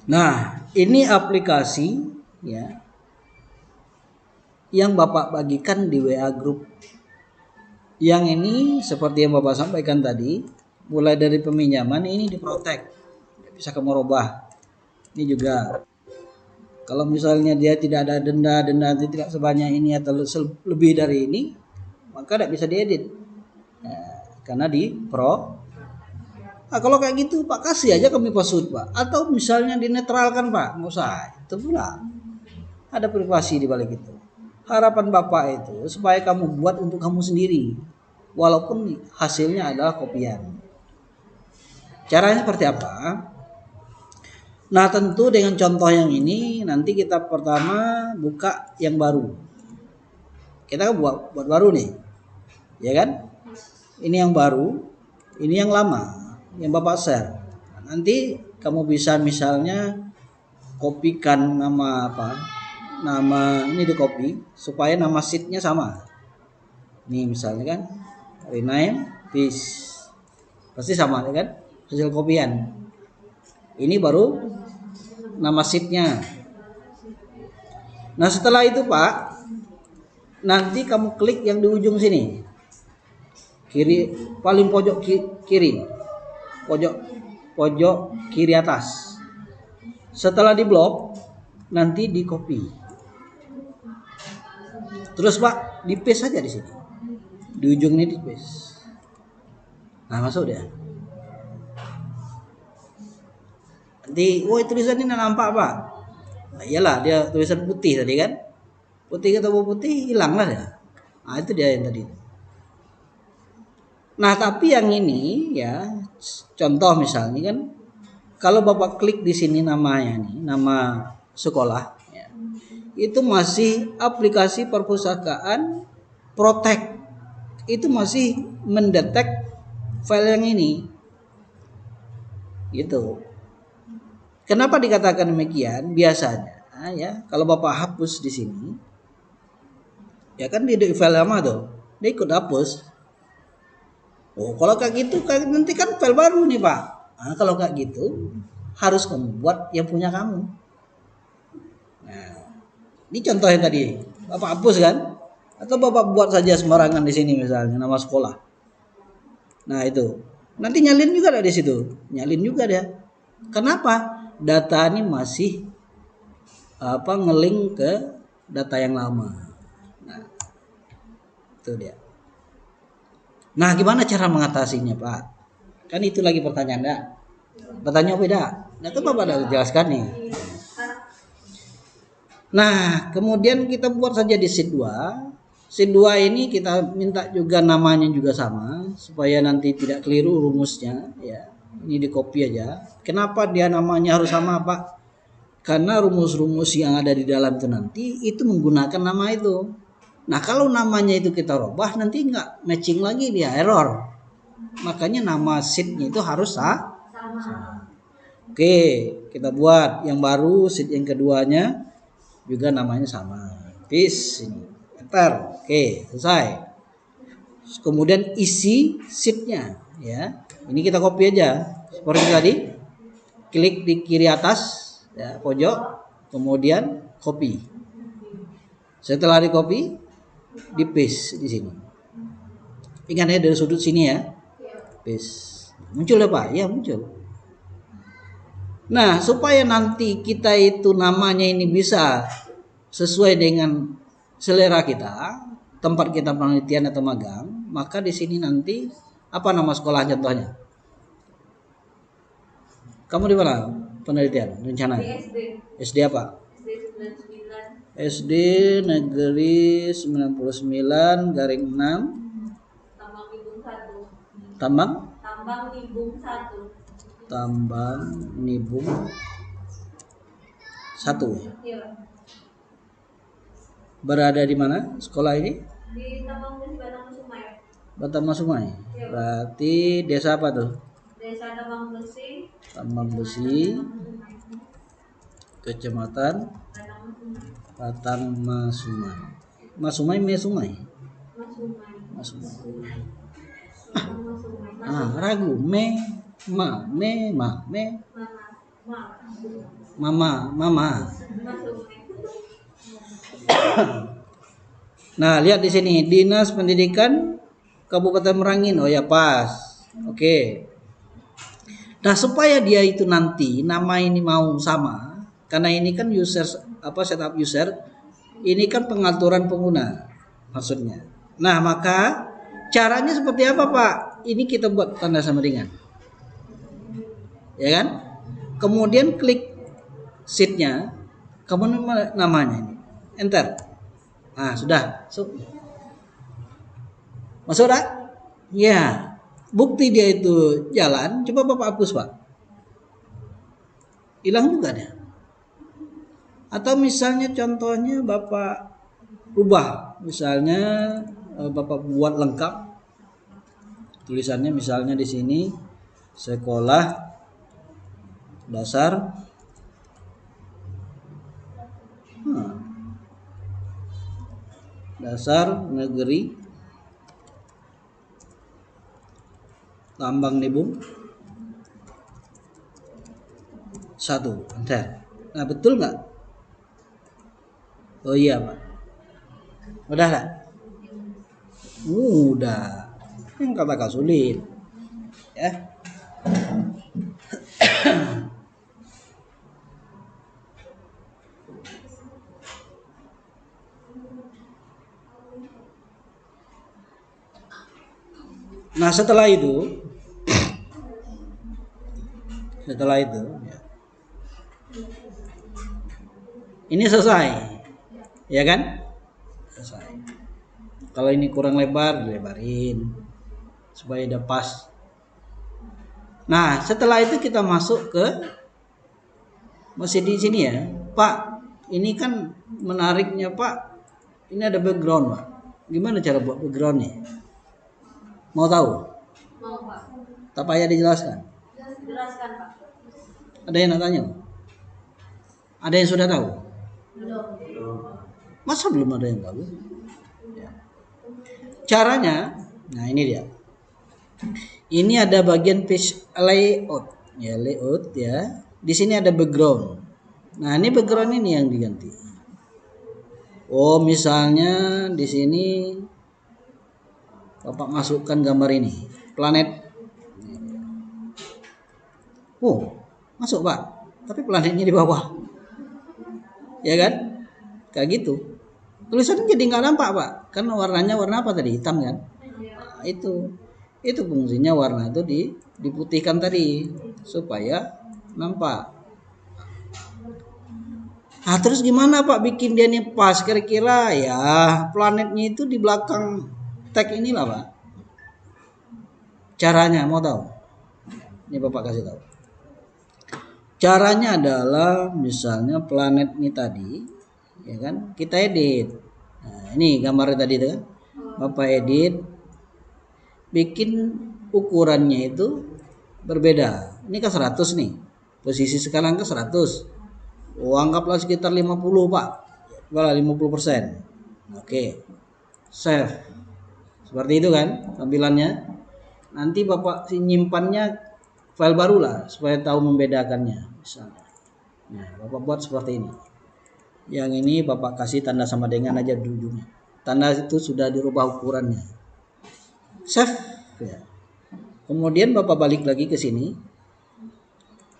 Nah, ini aplikasi ya yang Bapak bagikan di WA Group. Yang ini seperti yang Bapak sampaikan tadi, mulai dari peminjaman ini diprotek, bisa kamu robah. Ini juga kalau misalnya dia tidak ada denda tidak sebanyak ini atau lebih dari ini, maka tidak bisa diedit. Nah, karena di pro. Nah, kalau kayak gitu Pak, kasih aja kami password Pak. Atau misalnya dinetralkan Pak, nggak usah. Itu pula ada privasi di balik itu. Harapan Bapak itu supaya kamu buat untuk kamu sendiri, walaupun hasilnya adalah kopian. Caranya seperti apa? Nah, tentu dengan contoh yang ini nanti kita pertama buka yang baru. Kita kan buat baru nih, ya kan? Ini yang baru, ini yang lama, yang Bapak share. Nanti kamu bisa misalnya kopikan nama apa? Nama ini di copy supaya nama sheetnya sama. Nih misalnya kan, rename this pasti sama ya kan? Hasil kopian. Ini baru nama sheetnya. Nah setelah itu Pak, nanti kamu klik yang di ujung sini, kiri paling pojok kiri, pojok kiri atas. Setelah diblok, nanti di copy. Terus Pak, di paste saja di sini, di ujung ini di paste. Nah masuk dia. Nanti, tulisan ini nampak Pak. Nah, iyalah dia tulisan putih tadi kan, putih ketemu putih hilanglah ya. Nah itu dia yang tadi. Nah tapi yang ini ya contoh misalnya kan, kalau Bapak klik di sini namanya nih, nama sekolah, ya, itu masih aplikasi perpustakaan Protect, itu masih mendetek file yang ini, gitu. Kenapa dikatakan demikian? Biasanya ya kalau Bapak hapus di sini, ya kan di file lama tuh, dia ikut hapus. Oh, kalau kayak gitu nanti kan file baru nih Pak. Nah, kalau kayak gitu harus kamu buat yang punya kamu. Nah, ini contoh yang tadi Bapak hapus kan? Atau Bapak buat saja sembarangan di sini misalnya nama sekolah. Nah itu nanti nyalin juga ada di situ, nyalin juga dia. Kenapa? Data ini masih ngelink ke data yang lama. Nah, itu dia. Nah, gimana cara mengatasinya, Pak? Kan itu lagi pertanyaan enggak? Pertanyaan beda. Nah, itu Bapak udah jelaskan nih. Nah, kemudian kita buat saja di sheet 2. Sheet 2 ini kita minta juga namanya juga sama supaya nanti tidak keliru rumusnya ya. Ini di copy aja. Kenapa dia namanya harus sama, Pak? Karena rumus-rumus yang ada di dalam itu nanti itu menggunakan nama itu. Nah kalau namanya itu kita rubah nanti nggak matching lagi, dia error. Makanya nama sheetnya itu harus sama. Oke, kita buat yang baru, sheet yang keduanya juga namanya sama. Peace ini. Enter. Oke, selesai. Kemudian isi sheetnya ya. Ini kita copy aja seperti tadi. Klik di kiri atas ya, pojok, kemudian copy. Setelah di copy, di paste di sini. Ingat ya dari sudut sini ya. Paste. Muncul ya Pak? Ya muncul. Nah, supaya nanti kita itu namanya ini bisa sesuai dengan selera kita, tempat kita penelitian atau magang, maka di sini nanti apa nama sekolah contohnya? Kamu di mana penelitian rencananya? SD apa? SD Negeri 99 garing 6 Tambang Nibung 1. Tambang Nibung 1. Berada di mana sekolah ini? Di Tambang Besi Batang Sumai. Berarti desa apa tuh? Desa Tambang Besi, Kecamatan Batang Masumai. Masumai. Ragu me. Mama. Nah, lihat di sini Dinas Pendidikan Kabupaten Merangin. Oh ya, pas. Oke. Nah, supaya dia itu nanti nama ini mau sama, karena ini kan user setup user, ini kan pengaturan pengguna maksudnya. Nah, maka caranya seperti apa, Pak? Ini kita buat tanda sama dengan. Ya kan? Kemudian klik sheet-nya, kemudian namanya ini. Enter. Nah, sudah. Masuk dah? Ya. Bukti dia itu jalan, coba Bapak hapus, Pak. Hilang juga dia. Atau misalnya contohnya Bapak ubah, misalnya Bapak buat lengkap tulisannya, misalnya di sini sekolah dasar negeri Tambang Nibung 1. Enter. Nah, betul nggak? Oh iya, Pak. Udah lah. Udah. Yang kata sulit. Ya. Nah, setelah itu ya. Ini selesai. Ya kan? Selesai. Kalau ini kurang lebar, dilebarin supaya udah pas. Nah, setelah itu kita masuk ke masih di sini ya, Pak. Ini kan menariknya, Pak. Ini ada background, Pak. Gimana cara buat backgroundnya? Mau tahu? Mau, Pak. Tak payah dijelaskan. Jelaskan, Pak. Ada yang nak tanya? Ada yang sudah tahu? Belum. Masa belum ada yang tahu? Ya. Caranya, nah ini dia. Ini ada bagian page layout, ya layout ya. Di sini ada background. Nah, ini background ini yang diganti. Oh, misalnya di sini Bapak masukkan gambar ini, planet. Oh, masuk, Pak. Tapi planetnya di bawah. Ya kan? Kayak gitu. Tulisannya jadi nggak nampak, Pak. Kan warnanya warna apa tadi? Hitam kan? Nah, itu fungsinya warna itu diputihkan tadi supaya nampak. Nah, terus gimana, Pak, bikin dia nih pas? Kira-kira ya planetnya itu di belakang tag inilah, Pak. Caranya mau tahu? Ini Bapak kasih tahu. Caranya adalah misalnya planet ini tadi, ya kan? Kita edit. Nah, ini gambarnya tadi itu kan. Bapak edit, bikin ukurannya itu berbeda. Ini ke 100 nih. Posisi sekarang ke 100. Oh, anggaplah sekitar 50, Pak. Malah 50%. Oke. Save. Seperti itu kan tampilannya. Nanti Bapak nyimpannya file baru lah supaya tahu membedakannya misalnya. Nah, Bapak buat seperti ini. Yang ini Bapak kasih tanda sama dengan aja di ujungnya. Tanda itu sudah dirubah ukurannya. Save ya. Kemudian Bapak balik lagi ke sini.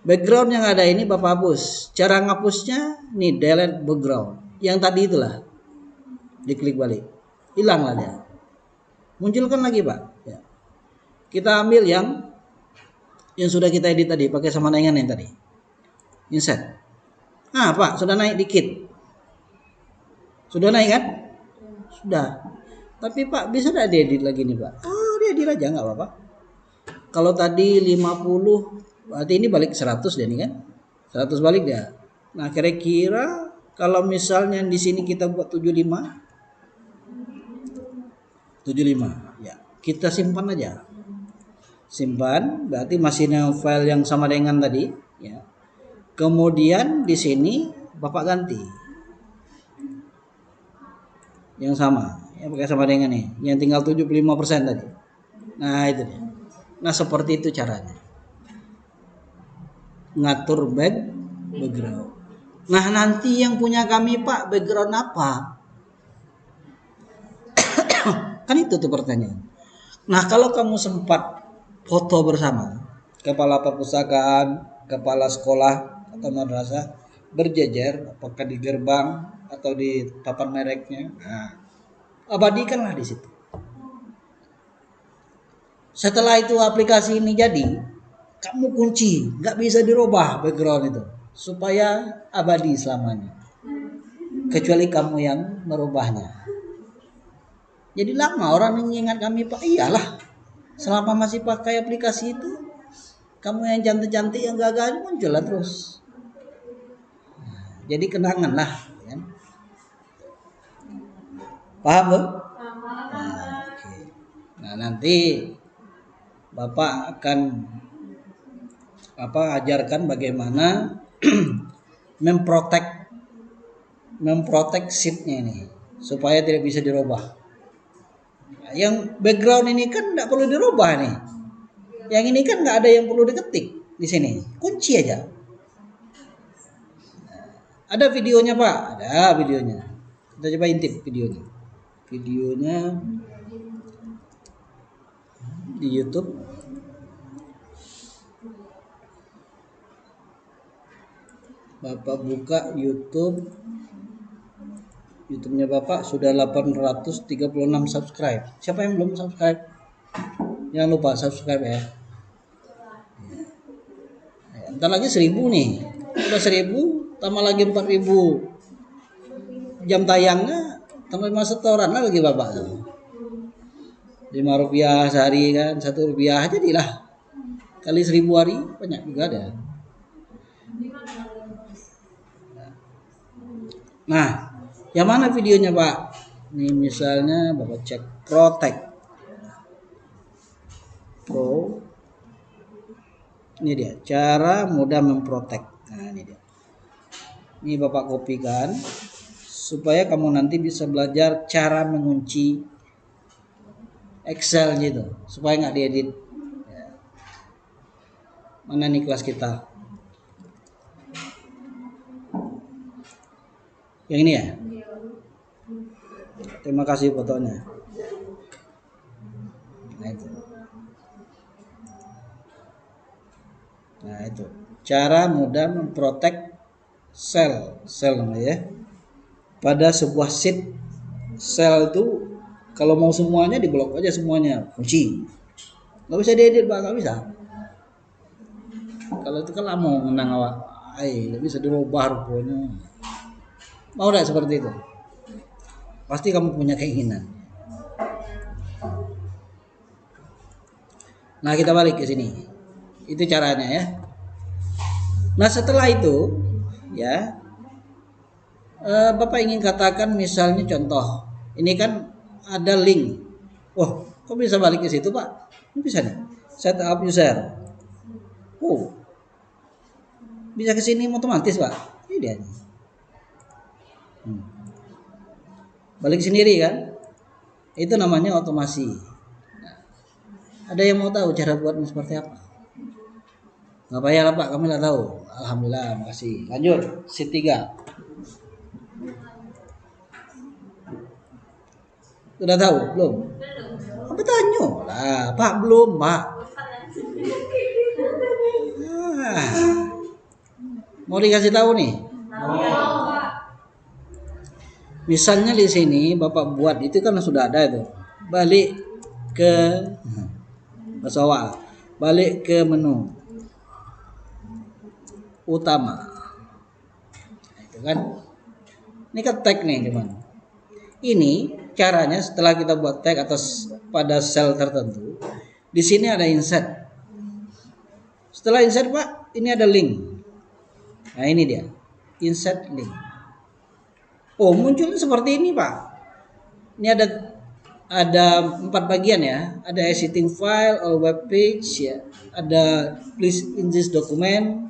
Background yang ada ini Bapak hapus. Cara ngapusnya nih delete background. Yang tadi itulah. Diklik balik. Hilanglah dia. Munculkan lagi, Pak. Ya. Kita ambil yang sudah kita edit tadi pakai sama dengan yang tadi. Insert. Nah, Pak, sudah naik dikit. Sudah naik kan? Sudah. Tapi Pak, bisa tidak diedit lagi nih, Pak? Diedit aja nggak apa-apa. Kalau tadi 50, berarti ini balik 100 deh nih kan? 100 balik dia. Nah, kira-kira kalau misalnya di sini kita buat 75 ya. Kita simpan aja. Simpan, berarti masih file yang sama dengan tadi ya. Kemudian di sini Bapak ganti. Yang sama, ya pakai sama dengan nih. Yang tinggal 75% tadi. Nah, itu dia. Nah, seperti itu caranya. ngatur background. Nah, nanti yang punya kami Pak, background apa? Kan itu tuh pertanyaan. Nah, kalau kamu sempat foto bersama kepala perpustakaan, kepala sekolah atau madrasah berjejer, apakah di gerbang atau di papan mereknya, nah, abadikanlah di situ. Setelah itu aplikasi ini jadi, kamu kunci, nggak bisa dirubah background itu, supaya abadi selamanya. Kecuali kamu yang merubahnya. Jadi lama orang mengingat kami Pak, iyalah. Selama masih pakai aplikasi itu, kamu yang cantik-cantik yang gagah muncul lah terus. Jadi kenangan lah. Ya. Paham loh? Nah, okay. Nah nanti Bapak akan ajarkan bagaimana memprotek sheetnya ini supaya tidak bisa dirubah. Yang background ini kan tidak perlu dirubah nih. Yang ini kan nggak ada yang perlu diketik di sini, kunci aja. Ada videonya Pak, ada videonya. Kita coba intip videonya. Videonya di YouTube. Bapak buka YouTube-nya Bapak sudah 836 subscribe. Siapa yang belum subscribe? Jangan lupa subscribe ya. Entar lagi 1000 nih. Udah 1000 tambah lagi 4000 jam tayangnya, tambah 5 setoran lagi Bapak. 5 rupiah sehari kan, 1 rupiah jadilah. Kali 1000 hari banyak juga ada. Nah, yang mana videonya Pak? Nih misalnya Bapak cek Protect Pro. Ini dia, cara mudah memprotek. Nah, ini dia. Ini Bapak kopikan supaya kamu nanti bisa belajar cara mengunci Excel gitu, supaya nggak diedit. Mana nih kelas kita? Yang ini ya? Terima kasih fotonya. Nah itu. Nah itu. Cara mudah memprotek sel namanya ya. Pada sebuah sheet sel itu kalau mau semuanya diblok aja semuanya, kunci. Nggak bisa diedit Pak, nggak bisa. Kalau itu kan lama menang awak. Nggak bisa dirubah rupanya. Mau nggak seperti itu? Pasti kamu punya keinginan. Nah kita balik ke sini. Itu caranya ya. Nah setelah itu ya, Bapak ingin katakan misalnya contoh. Ini kan ada link. Wah, kok bisa balik ke situ Pak? Ini bisa nih. Setup user. Oh, bisa ke sini otomatis Pak. Ini dia. Balik sendiri kan? Itu namanya otomasi. Nah, ada yang mau tahu cara buatnya seperti apa? Nggak payah lah Pak, kami lah tahu. Alhamdulillah, makasih. Lanjut, sheet 3. Sudah tahu? Belum? Apa tanya? Lah, Pak belum, Pak. Mau dikasih tahu nih? Misalnya di sini Bapak buat itu kan sudah ada itu. Balik ke pesawat, balik ke menu utama. Itu kan. Ini kan tag nih gimana? Ini caranya setelah kita buat tag atas pada sel tertentu, di sini ada insert. Setelah insert Pak, ini ada link. Nah ini dia, insert link. Oh munculnya seperti ini Pak. Ini ada 4 bagian ya. Ada editing file, all web page ya. Ada please in this document.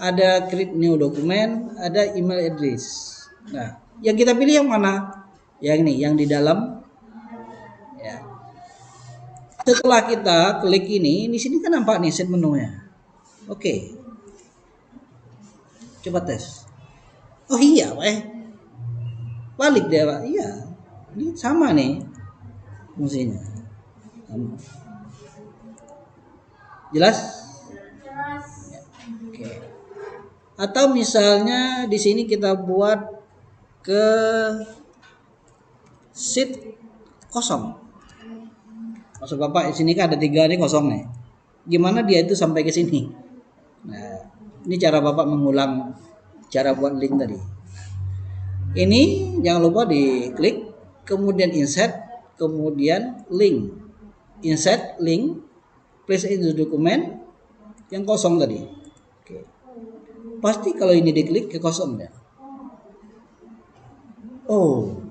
Ada create new document. Ada email address. Nah yang kita pilih yang mana? Yang ini, yang di dalam. Ya. Setelah kita klik ini, di sini kan nampak nih set menunya. Oke. Coba tes. Oh iya Pak, balik dia Pak. Iya, ini sama nih fungsinya. Sama. Jelas? Jelas. Oke. Atau misalnya di sini kita buat ke sheet kosong. Maksud Bapak di sini kan ada 3 nih kosong nih. Gimana dia itu sampai ke sini? Nah, ini cara Bapak mengulang cara buat link tadi. Ini jangan lupa diklik, kemudian insert, kemudian link. Insert link, place into dokumen yang kosong tadi. Oke. Pasti kalau ini diklik ke kosong ya. Oh,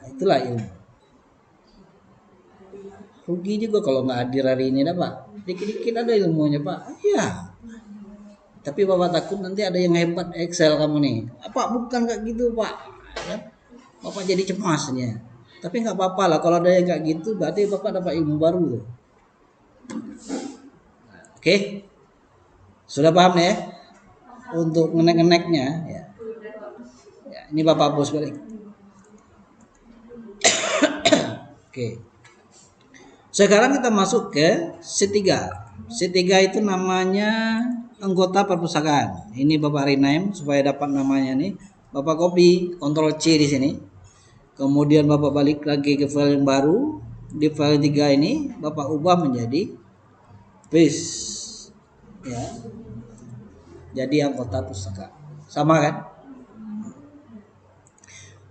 itulah ilmu. Rugi juga kalau nggak hadir hari ini dah Pak. Dikit-dikit ada ilmunya Pak. Iya. Tapi Bapak takut nanti ada yang hebat Excel kamu nih. Pak bukan kayak gitu Pak. Bapak jadi cemasnya. Tapi nggak apa-apa lah kalau ada yang kayak gitu berarti Bapak dapat ilmu baru tuh. Oke. Sudah paham ya? Untuk ngenek-ngeneknya ya. Ya, ini Bapak hapus balik. Oke. Sekarang kita masuk ke sheet 3. Sheet 3 itu namanya anggota perpustakaan. Ini Bapak rename supaya dapat namanya nih. Bapak copy, Ctrl C di sini. Kemudian Bapak balik lagi ke file yang baru. Di file 3 ini Bapak ubah menjadi paste. Ya. Jadi anggota pustaka. Sama kan?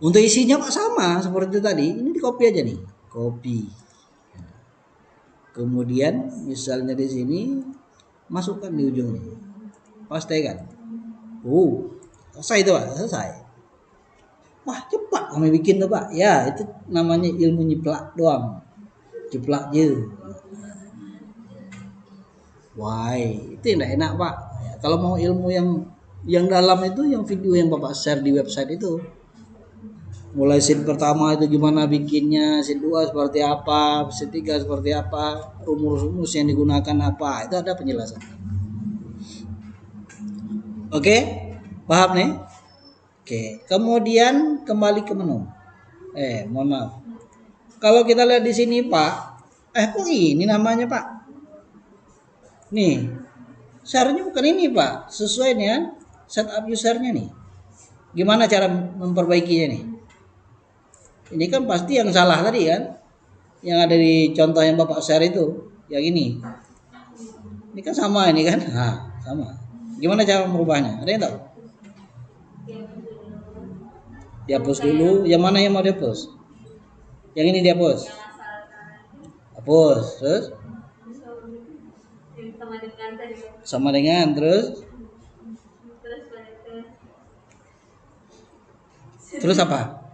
Untuk isinya Pak sama seperti tadi. Ini di copy aja nih. Copy. Kemudian misalnya di sini masukkan di ujungnya. Pastikan. Selesai itu Pak, selesai. Wah, cepat kami bikin tuh Pak. Ya, itu namanya ilmu nyiplak doang. Ciplak je. Wah, itu enak Pak. Ya, kalau mau ilmu yang dalam itu yang video yang Bapak share di website itu. Mulai sheet pertama itu gimana bikinnya, sheet 2 seperti apa, sheet 3 seperti apa, rumus-rumus yang digunakan apa, itu ada penjelasan. Oke, paham nih? Oke, kemudian kembali ke menu. Mohon maaf. Kalau kita lihat di sini Pak, kok ini namanya Pak? Nih, seharusnya bukan ini Pak, sesuai dengan setup usernya nih. Gimana cara memperbaikinya nih? Ini kan pasti yang salah tadi kan, yang ada di contoh yang Bapak share itu, yang ini. Ini kan sama ini kan, sama. Gimana cara merubahnya? Ada yang tahu? Dihapus dulu. Yang mana yang mau dihapus? Yang ini dihapus. Hapus, terus? Sama dengan terus? Terus apa?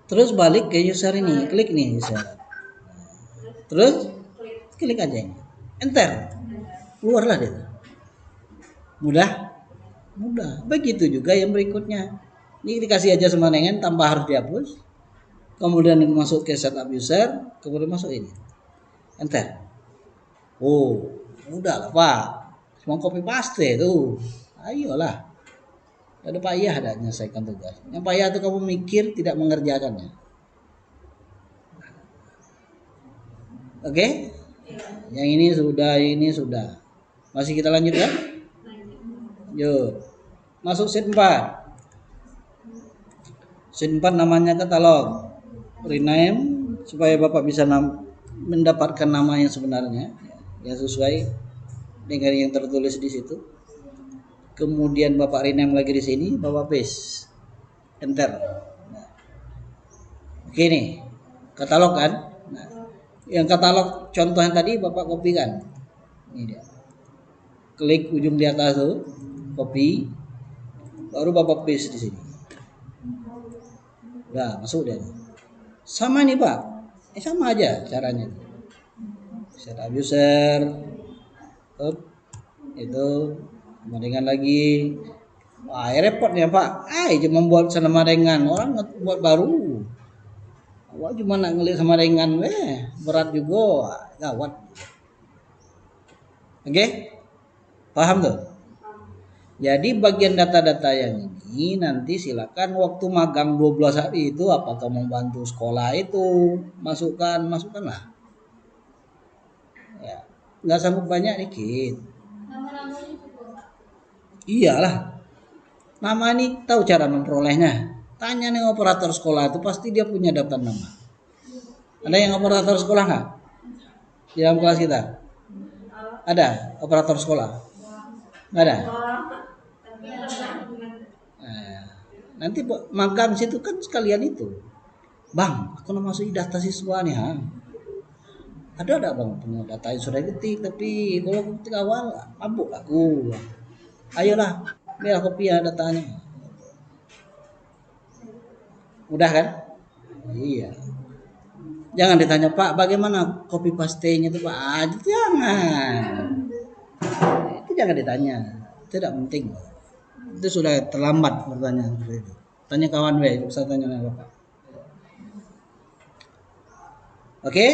Terus balik ke user ini, klik nih user. Terus klik aja ini, enter, keluarlah dia. Mudah? Mudah. Begitu juga yang berikutnya. Ini dikasih aja semanengan tanpa harus dihapus. Kemudian masuk ke setup user, kemudian masuk ini, enter. Mudah lah Pak. Cuma copy paste tuh. Ayolah. Ada payah ada menyelesaikan tugas. Yang payah itu kamu mikir tidak mengerjakannya. Oke? Yang ini sudah. Masih kita lanjutkan? Yuk. Masuk sheet 4. Sheet 4 namanya katalog. Rename supaya Bapak bisa mendapatkan nama yang sebenarnya yang sesuai dengan yang tertulis di situ. Kemudian Bapak rename lagi di sini, Bapak paste, enter. Oke nih, katalog kan? Yang katalog contoh yang tadi Bapak copy kan? Ini dia. Klik ujung di atas tuh, copy, baru Bapak paste di sini. Udah masuk dia. Sama nih Pak, sama aja caranya. Setup user, itu. Samaringan lagi. Wah, repot ya Pak. Cuma buat samaringan, orang buat baru. Wah, cuma nak ngelik samaringan, berat juga, gawat. Oke? Paham tuh? Jadi bagian data-data yang ini nanti silakan waktu magang 12 hari itu apakah membantu sekolah itu masukkanlah. Ya, nggak sanggup banyak dikit. Nama-namanya cukup Pak. Iyalah. Nama ini tahu cara memperolehnya. Tanya nih operator sekolah itu pasti dia punya daftar nama. Ada yang operator sekolah nggak? Di dalam kelas kita? Ada operator sekolah? Nggak ada? Nah, nanti magang situ kan sekalian itu. Bang, aku mau masuk data siswa nih, ha? Ada bang punya data yang sudah ketik, tapi kalau ketik awal mabuk aku. Ayolah, biar kopi ya datanya. Mudah kan? Iya. Jangan ditanya Pak, bagaimana copy paste-nya itu Pak? Jangan. Itu jangan ditanya. Tidak penting. Itu sudah terlambat bertanya seperti itu. Tanya kawan gue, bisa tanya sama Bapak. Oke?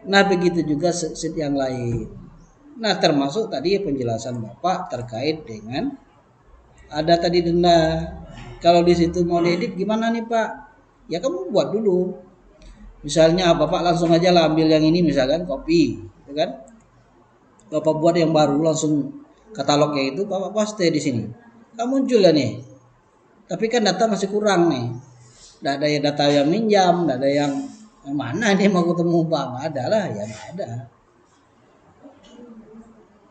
Nah, begitu juga sheet yang lain. Nah, termasuk tadi penjelasan Bapak terkait dengan ada tadi denda. Kalau di situ mau diedit gimana nih Pak? Ya kamu buat dulu. Misalnya Bapak langsung aja lah ambil yang ini misalkan kopi, gitu kan? Bapak buat yang baru langsung katalognya itu Bapak paste di sini. Kamu muncul ya nih. Tapi kan data masih kurang nih. Tidak ada ya data yang minjam, tidak ada yang mana nih mau ketemu Bang? Ada lah, ya nggak ada.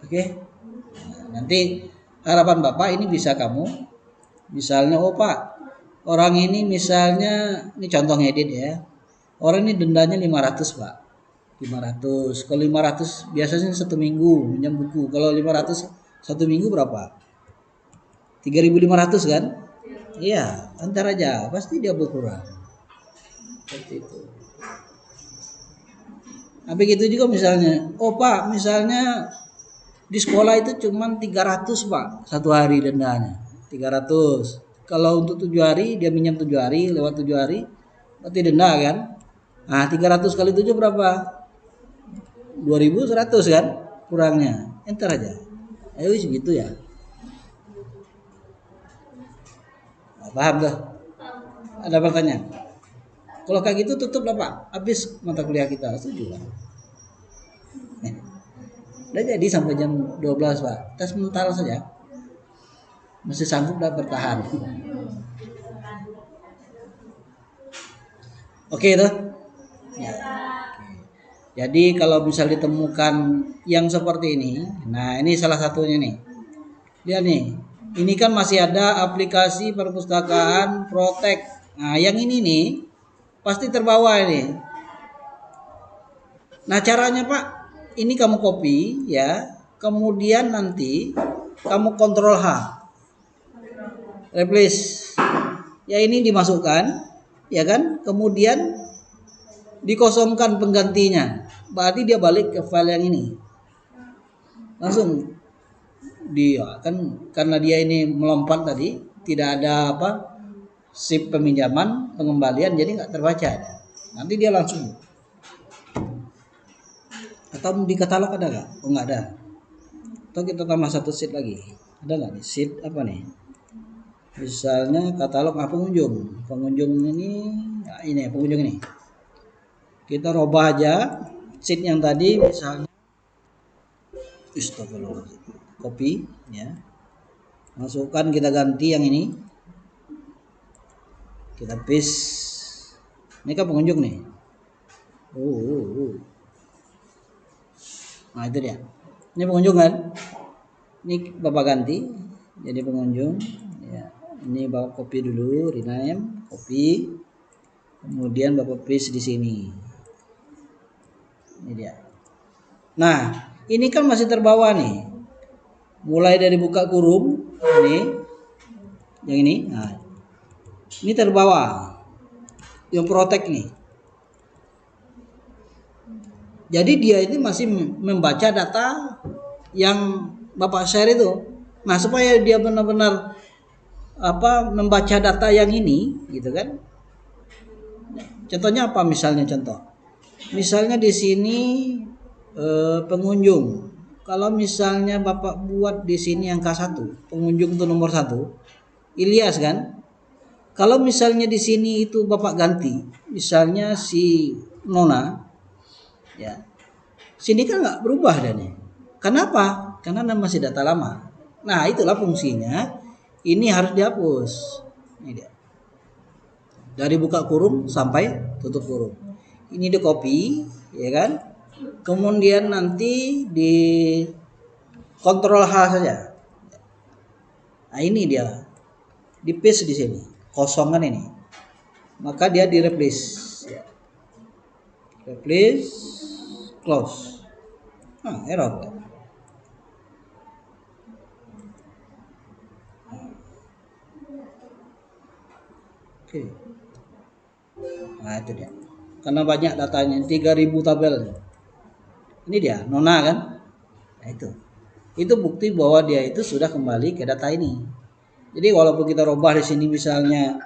Oke. Nah, nanti harapan Bapak ini bisa kamu, misalnya oh Pak, orang ini misalnya, ini contoh ngedit ya. Orang ini dendanya 500 Pak. 500. Kalau 500 biasanya 1 minggu minjam buku. Kalau 500 1 minggu berapa? 3.500 kan? Iya, antar aja, pasti dia berkurang. Seperti itu. Nah, begitu juga misalnya, oh Pak, misalnya di sekolah itu cuma 300 Pak, satu hari dendanya. 300. Kalau untuk 7 hari, dia minjam 7 hari, lewat 7 hari, berarti denda kan? Nah, 300 kali 7 berapa? 2.100 kan? Kurangnya. Enter aja. Ayo segitu ya. Nah, paham tuh? Ada pertanyaan? Kalau kayak gitu tutup lah Pak. Habis mata kuliah kita. Setuju lah. Udah jadi sampai jam 12 Pak. Tes mental saja. Masih sanggup dah bertahan. Oke tuh? Ya. Jadi kalau bisa ditemukan yang seperti ini, nah ini salah satunya nih. Lihat nih, ini kan masih ada aplikasi perpustakaan Protek. Nah yang ini nih pasti terbawa ini. Nah caranya Pak, ini kamu copy ya, kemudian nanti kamu kontrol H, replace. Ya ini dimasukkan, ya kan? Kemudian dikosongkan penggantinya. Berarti dia balik ke file yang ini. Langsung dia kan karena dia ini melompat tadi, tidak ada apa sip peminjaman, pengembalian, jadi nggak terbaca. Nanti dia langsung. Atau di katalog ada nggak? Oh nggak ada. Atau kita tambah satu sheet lagi. Ada nggak nih sheet apa nih? Misalnya katalog pengunjung. Pengunjung ini, ya ini pengunjung ini. Kita robah aja sheet yang tadi misalnya copy ya. Masukkan, kita ganti yang ini. Kita paste. Ini kan pengunjung nih. Nah, itu dia. Ini pengunjung kan? Ini Bapak ganti jadi pengunjung ya. Ini Bapak copy dulu, rename, copy. Kemudian Bapak paste di sini. Ini dia. Nah, ini kan masih terbawa nih. Mulai dari buka kurung ini, yang ini. Nah, ini terbawa. Yang Protek nih. Jadi dia ini masih membaca data yang Bapak share itu. Nah, supaya dia benar-benar membaca data yang ini, gitu kan? Contohnya apa misalnya contoh? Misalnya di sini pengunjung, kalau misalnya Bapak buat di sini angka 1, pengunjung itu nomor 1, Ilyas kan? Kalau misalnya di sini itu Bapak ganti, misalnya si Nona, ya, sini kan nggak berubah dia nih. Kenapa? Karena masih data lama. Nah, itulah fungsinya. Ini harus dihapus. Ini dia. Dari buka kurung sampai tutup kurung. Ini di copy, ya kan? Kemudian nanti di kontrol H saja. Nah, ini dia. Di paste di sini. Kosongan ini. Maka dia di replace. Ya. Replace, close. Nah, error. Oke. Nah, itu dia. Karena banyak datanya, 3000 tabel. Ini dia, Nona kan? Nah, itu. Itu bukti bahwa dia itu sudah kembali ke data ini. Jadi walaupun kita rubah di sini misalnya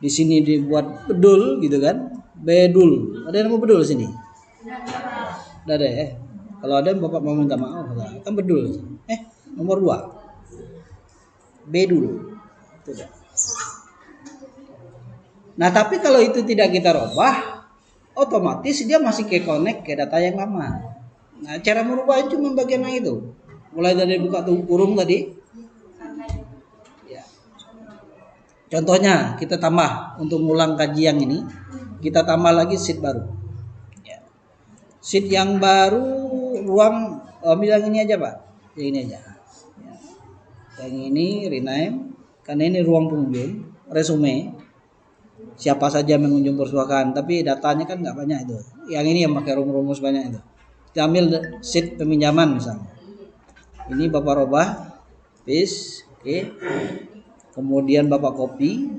di sini dibuat bedul gitu kan? Bedul. Ada yang nama bedul di sini? Tidak ada ya. Kalau ada Bapak mau minta maaf kan bedul. Nomor 2. Bedul. Itu dia. Nah, tapi kalau itu tidak kita rubah, otomatis dia masih ke connect ke data yang lama. Nah, cara merubah cuma bagian yang itu. Mulai dari buka kurung tadi. Ya. Contohnya, kita tambah untuk ngulang kaji yang ini, kita tambah lagi sheet baru. Ya. Sheet yang baru ruang bilang ini aja, Pak. Yang ini aja. Ya. Yang ini rename karena ini ruang pengunjung, resume. Siapa saja mengunjung persuakan, tapi datanya kan nggak banyak itu. Yang ini yang pakai rumus banyak itu. Kita ambil sheet peminjaman misalnya. Ini Bapak robah, paste, oke. Kemudian Bapak copy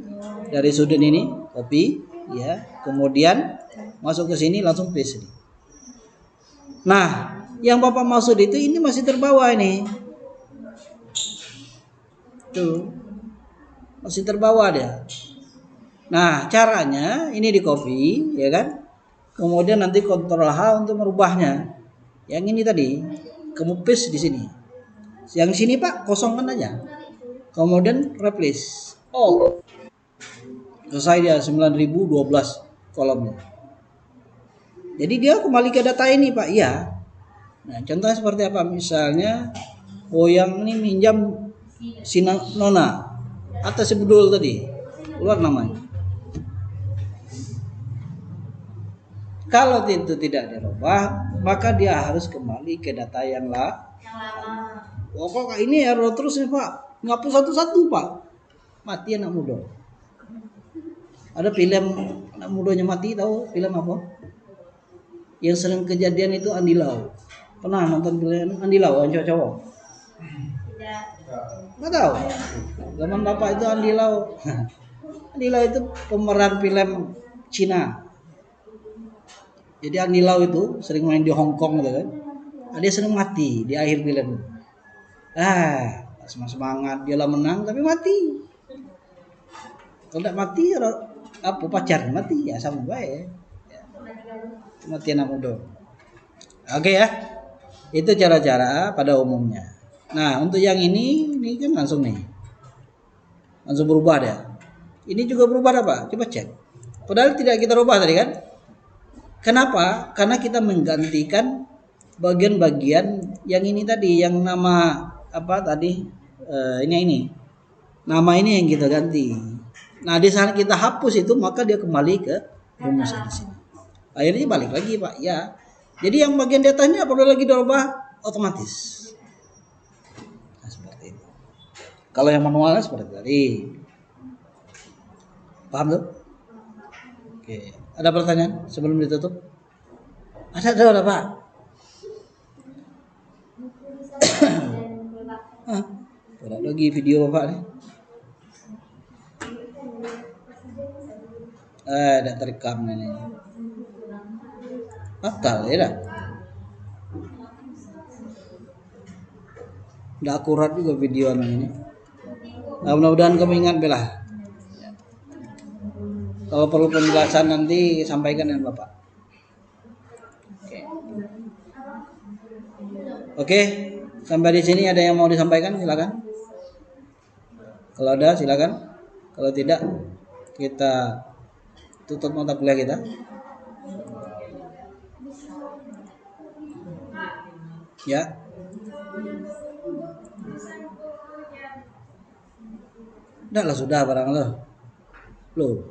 dari sudut ini, copy, ya. Kemudian masuk ke sini langsung paste. Nah, yang Bapak maksud itu ini masih terbawa ini. Tuh, masih terbawa dia. Nah, caranya ini di copy, ya kan? Kemudian nanti kontrol H untuk merubahnya. Yang ini tadi, kamu paste di sini. Yang sini Pak, kosongkan aja. Kemudian replace. Oh, selesai dia 9012 kolomnya. Jadi dia kembali ke data ini Pak, iya. Nah, contohnya seperti apa? Misalnya, yang ini minjam si Nona atas si bedul tadi, keluar namanya. Kalau itu tidak dirubah, maka dia harus kembali ke data yang lama. Oh, kok ini error terus nih Pak? Ngapus satu-satu Pak. Mati anak muda. Ada film anak mudanya mati, tahu film apa? Yang sering kejadian itu Andi Lau. Pernah nonton film Andi Lau yang cowok-cowok? Nggak tahu. Zaman Bapak itu Andi Lau. Andi Lau itu pemeran film Cina. Jadi Andi Lau itu sering main di Hong Kong gitu kan. Dia sering mati di akhir film. Semangat dia lah menang tapi mati. Kalau tidak mati apa pacarnya mati ya sama baik. Ya. Mati anak muda. Oke ya. Itu cara-cara pada umumnya. Nah, untuk yang ini kan langsung nih. Langsung berubah dia. Ini juga berubah apa? Coba cek. Padahal tidak kita rubah tadi kan? Kenapa? Karena kita menggantikan bagian-bagian yang ini tadi, yang nama apa tadi? Ini. Nama ini yang kita ganti. Nah, di saat kita hapus itu, maka dia kembali ke rumus di sini. Akhirnya balik lagi, Pak. Ya. Jadi yang bagian datanya perlu lagi dirubah otomatis. Nah, seperti itu. Kalau yang manualnya seperti tadi. Paham tuh? Oke. Ada pertanyaan sebelum ditutup? Ada Pak? Ada lagi video Bapak nih. Tidak terekam ini. Batal ya dah. Tidak akurat juga video ini. Nah, mudah-mudahan kamu ingat belah. Kalau perlu penjelasan nanti sampaikan dengan Bapak. Oke. Oke, sampai di sini ada yang mau disampaikan? Silakan. Kalau ada, silakan. Kalau tidak, kita tutup mata kuliah kita. Ya, udah lah sudah barang lo. Loh,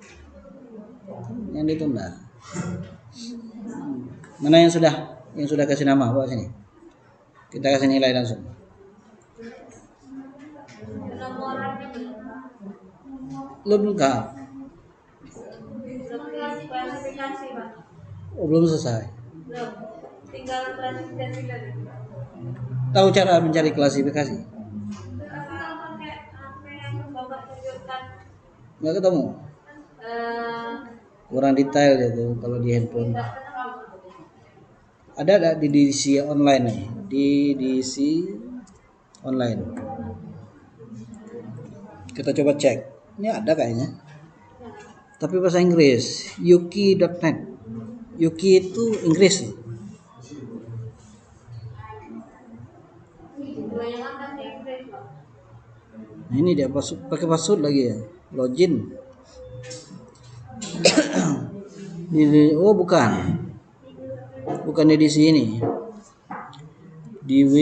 yang ditunda. Mana yang sudah? Yang sudah kasih nama, bawa sini. Kita kasih nilai langsung. Penomorannya Belum lengkap. belum klasifikasi Pak. Oh, belum selesai. Belum. Tinggal klasifikasi lagi. Tahu cara mencari klasifikasi? Kalau pakai apa yang Bapak tunjukkan Nggak ketemu. eh Kurang detail itu kalau di handphone. tidak kenal. Ada di edisi online nih. Di edisi online. Kita coba cek. Ini ada kayaknya. Tapi bahasa Inggris. Yuki.net. Yuki itu Inggris. Kebanyakan bahasa Inggris Pak. Nah, ini dia pakai password lagi ya. Login. Oh bukan. Bukan edisi ini. DW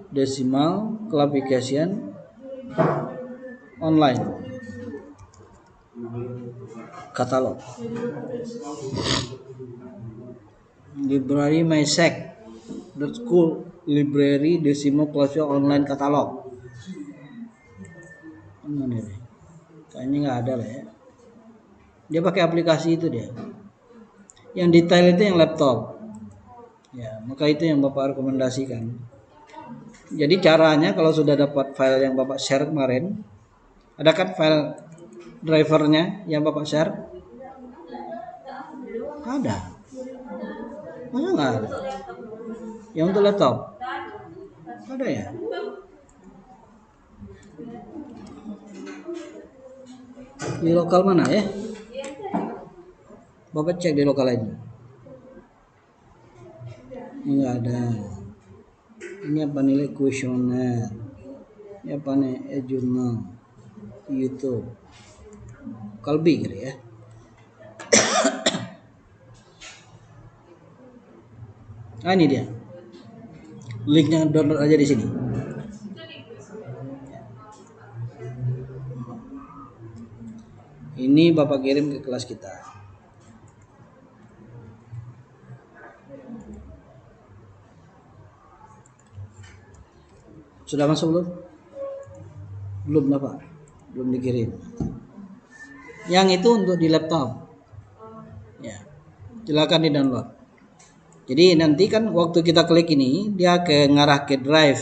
Decimal Classification Online Katalog Library MySec.School Library Decimal Classification Online Katalog. Mana nih? Kayaknya nggak ada lah ya. Dia pakai aplikasi itu dia. Yang detail itu yang laptop. Ya, maka itu yang Bapak rekomendasikan. Jadi caranya kalau sudah dapat file yang Bapak share kemarin, ada kan file drivernya yang Bapak share? Ada. Masa nggak ada? Yang untuk laptop? Ada ya? Di lokal mana ya? Bapak cek di lokal aja. Ini nggak ada. Ini apa nilai kuesioner? Ini apa nih? Jurnal, YouTube, Kalbi kali ya. Ah ini dia. Linknya download aja di sini. Ini Bapak kirim ke kelas kita. Sudah masuk belum? Belum Bapak. Belum dikirim. Yang itu untuk di laptop. Ya. Silakan di-download. Jadi nanti kan waktu kita klik ini dia ngarah ke drive.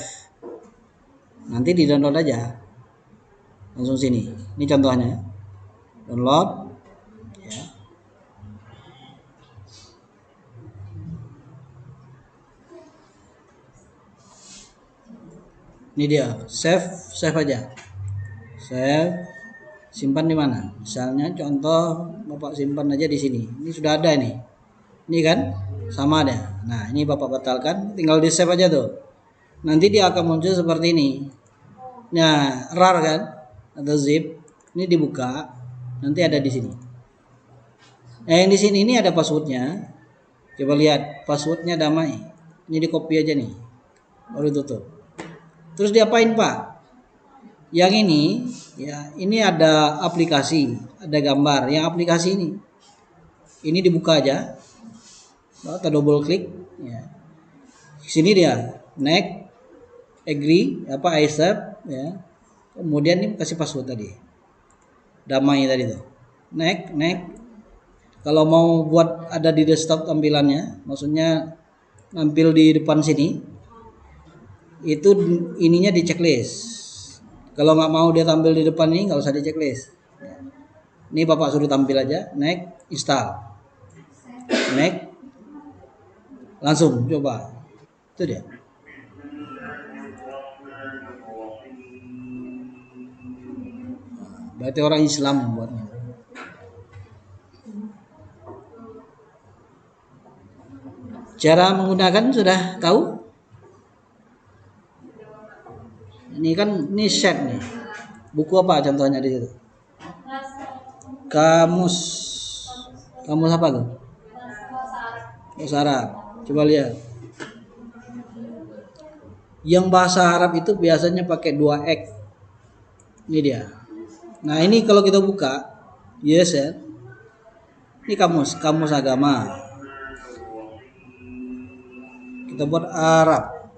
Nanti di-download aja. Langsung sini. Ini contohnya. Download. Ya. Ini dia, save aja. Save, simpan di mana? Misalnya contoh Bapak simpan aja di sini. Ini sudah ada ini. Ini kan sama ada. Nah, ini Bapak batalkan, tinggal di save aja tuh. Nanti dia akan muncul seperti ini. Nah, RAR kan atau zip. Ini dibuka, nanti ada di sini. Nah, yang di sini ini ada passwordnya. Coba lihat, passwordnya damai. Ini di copy aja nih. Baru tutup. Terus diapain Pak? Yang ini, ya ini ada aplikasi, ada gambar. Yang aplikasi ini dibuka aja, atau double klik. Ya. Sini dia, next, agree, accept, ya. Kemudian ini kasih password tadi, damai tadi tuh. Next. Kalau mau buat ada di desktop tampilannya, maksudnya nampil di depan sini. Itu ininya di checklist. Kalau nggak mau dia tampil di depan ini nggak usah di checklist. Ini Bapak suruh tampil aja, next, install, next, langsung coba. Itu dia. Berarti orang Islam membuatnya. Cara menggunakan sudah tahu? Ini kan ini set nih. Buku apa contohnya di situ? Kamus. Kamus apa tuh? Bahasa Arab. Coba lihat. Yang bahasa Arab itu biasanya pakai 2 X. Ini dia. Nah, ini kalau kita buka, yes ya. Ini kamus agama. Kita buat Arab.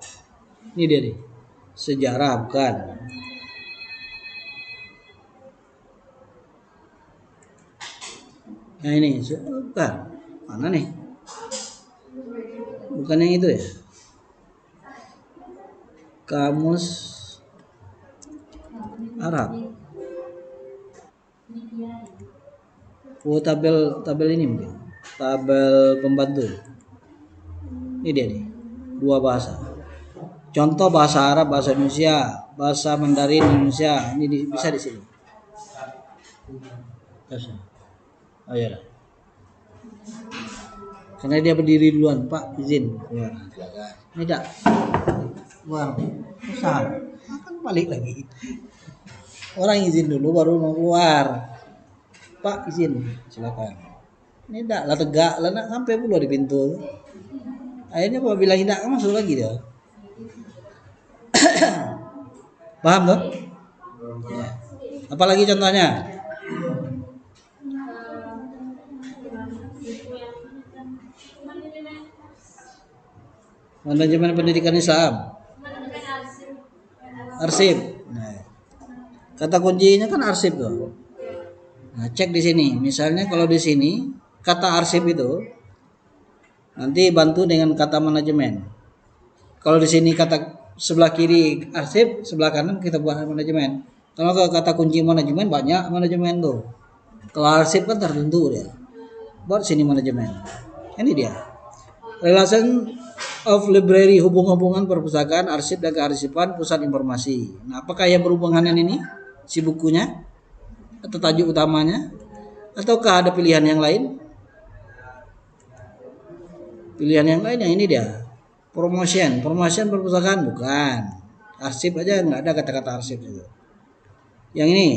Ini dia nih. Sejarah bukan. Nah ini bukan. Mana nih? Bukan yang itu ya. Kamus Arab. Oh, tabel ini mungkin. Tabel pembantu. Ini dia nih. 2 bahasa. Contoh bahasa Arab, bahasa Indonesia, bahasa Mandarin Indonesia. Ini bisa di sini. Oh ya. Karena dia berdiri duluan, Pak, izin. Ya. Ini tak. Wah, susah. Akan balik lagi. Orang izin dulu baru mau keluar. Pak, izin. Silakan. Ini tak lah tegak, lah nak sampai pula di pintu. Akhirnya Pak bilang tidak masuk lagi dia. Paham tuh? Ya. Apalagi contohnya? Manajemen pendidikan Islam. Arsip. Nah, kata kuncinya kan arsip tuh. Nah, cek di sini. Misalnya kalau di sini kata arsip itu nanti bantu dengan kata manajemen. Kalau di sini kata sebelah kiri arsip, sebelah kanan kita buat manajemen. Kalau kata kunci manajemen banyak manajemen tuh. Kalau arsip kan tertentu dia. Buat sini manajemen. Ini dia. Relation of library, hubungan perpustakaan, arsip dan kearsipan pusat informasi. Nah, apakah yang berhubungan dengan ini? Si bukunya atau tajuk utamanya? Ataukah ada pilihan yang lain? Pilihan yang lain yang ini dia. Promotion perpustakaan bukan. Arsip aja nggak ada kata-kata arsip itu. Yang ini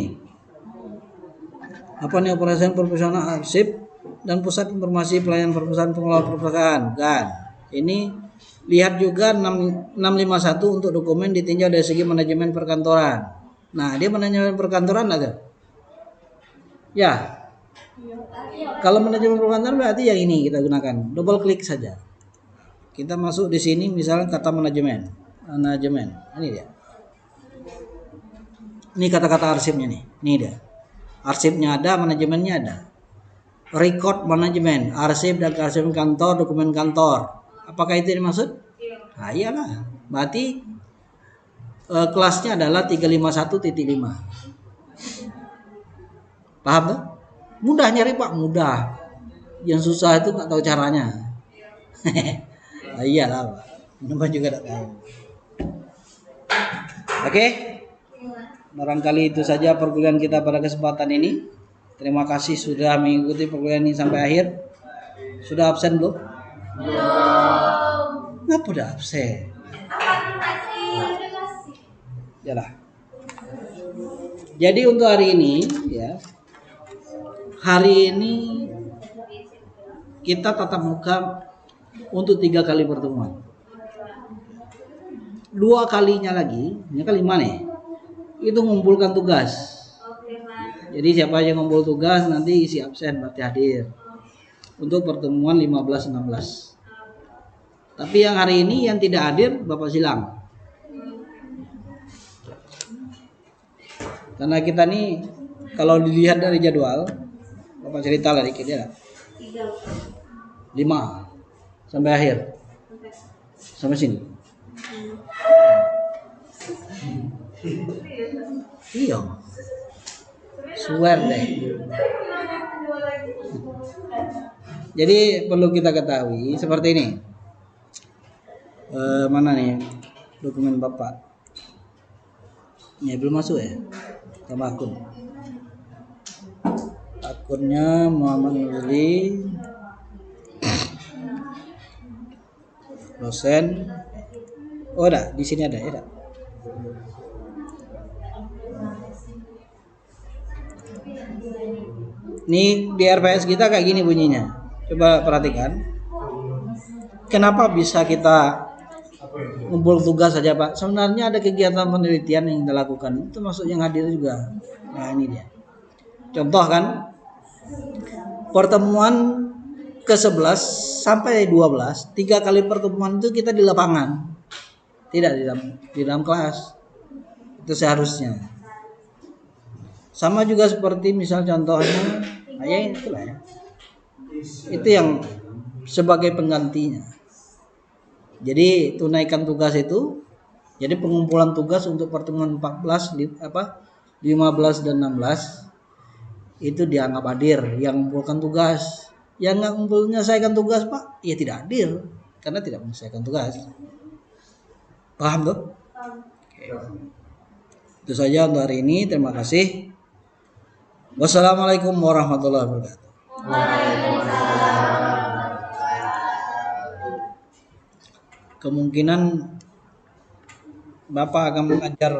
apa nih, operasi profesional arsip dan pusat informasi pelayanan perpustakaan pengelola perpustakaan bukan. Ini lihat juga 651 untuk dokumen ditinjau dari segi manajemen perkantoran. Nah, dia manajemen perkantoran ada. Ya. Kalau manajemen perkantoran berarti yang ini kita gunakan. Double klik saja. Kita masuk di sini misalnya kata manajemen. Ini dia. Ini kata-kata arsipnya nih. Ini dia. Arsipnya ada, manajemennya ada. Record manajemen, arsip dan kearsipan kantor, dokumen kantor. Apakah itu dimaksud? Nah, iyalah. Berarti kelasnya adalah 351.5. Paham tuh? Mudah nyari Pak, mudah. Yang susah itu tak tahu caranya. Nah, iyalah Pak. Namanya juga tak tahu. Oke. Barangkali itu saja perkuliahan kita pada kesempatan ini. Terima kasih sudah mengikuti perkuliahan ini sampai akhir. Sudah absen belum? Ngapa udah absen? Yalah. Jadi untuk hari ini ya. Hari ini kita tatap muka untuk 3 kali pertemuan. 2 kalinya lagi, ini kan 5 nih. Itu mengumpulkan tugas. Jadi siapa yang ngumpul tugas nanti isi absen berarti hadir. Untuk pertemuan 15-16. Tapi yang hari ini yang tidak hadir Bapak silang. Karena kita nih kalau dilihat dari jadwal, Bapak cerita lah dikit ya. 5 sampai akhir. Sampai sini. Iya. Swear deh. Jadi perlu kita ketahui seperti ini. Mana nih dokumen Bapak? Ya belum masuk ya. Tambah akun. Akunnya Muhammad Nurli. dosen. Oh, ada di sini ada ya. Ada. Nih di RPS kita kayak gini bunyinya. Coba perhatikan. Kenapa bisa kita ngumpul tugas saja Pak? Sebenarnya ada kegiatan penelitian yang kita lakukan. Itu masuk yang hadir juga. Nah ini dia. Contoh kan, pertemuan ke-11 sampai 12, 3 kali pertemuan itu kita di lapangan. Tidak di dalam kelas. Itu seharusnya. Sama juga seperti misal contohnya, ya itulah ya. Itu yang sebagai penggantinya. Jadi tunaikan tugas itu, jadi pengumpulan tugas untuk pertemuan 14, 15 dan 16 itu dianggap hadir yang mengumpulkan tugas. Yang nggak menyelesaikan tugas Pak, ya tidak hadir karena tidak menyelesaikan tugas. Paham tuh? Oke. Itu saja untuk hari ini. Terima kasih. Wassalamualaikum warahmatullahi wabarakatuh. Kemungkinan Bapak akan mengajar